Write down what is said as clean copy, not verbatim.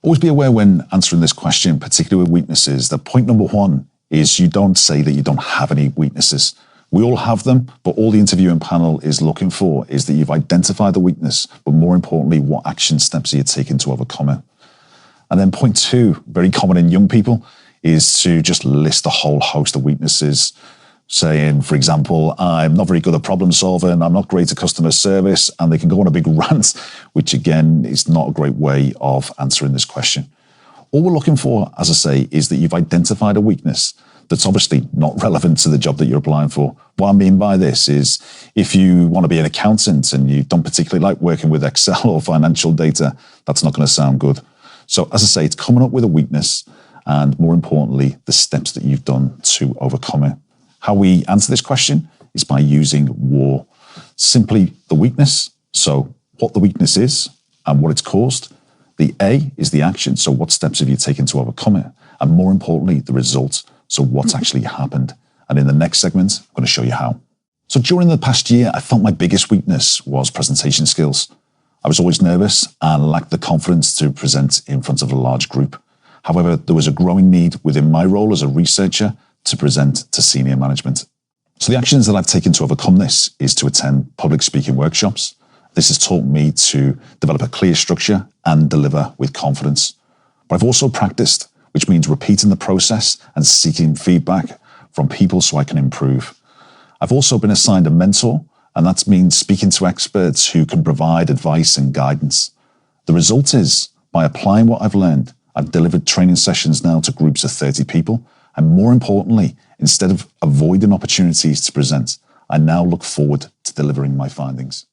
Always be aware when answering this question, particularly with weaknesses, that point number one is you don't say that you don't have any weaknesses. We all have them, but all the interviewing panel is looking for is that you've identified the weakness, but more importantly, what action steps are you taking to overcome it? And then point two, very common in young people, is to just list a whole host of weaknesses, saying, for example, I'm not very good at problem solving, I'm not great at customer service, and they can go on a big rant, which again is not a great way of answering this question. All we're looking for, as I say, is that you've identified a weakness that's obviously not relevant to the job that you're applying for. What I mean by this is if you want to be an accountant and you don't particularly like working with Excel or financial data, that's not going to sound good. So as I say, it's coming up with a weakness and more importantly, the steps that you've done to overcome it. How we answer this question is by using WAR. Simply the weakness, so what the weakness is and what it's caused. The A is the action, so what steps have you taken to overcome it? And more importantly, the result, so what's actually happened. And in the next segment, I'm going to show you how. So during the past year, I felt my biggest weakness was presentation skills. I was always nervous and lacked the confidence to present in front of a large group. However, there was a growing need within my role as a researcher to present to senior management. So the actions that I've taken to overcome this is to attend public speaking workshops. This has taught me to develop a clear structure and deliver with confidence. But I've also practiced, which means repeating the process and seeking feedback from people so I can improve. I've also been assigned a mentor, and that means speaking to experts who can provide advice and guidance. The result is, by applying what I've learned, I've delivered training sessions now to groups of 30 people, and more importantly, instead of avoiding opportunities to present, I now look forward to delivering my findings.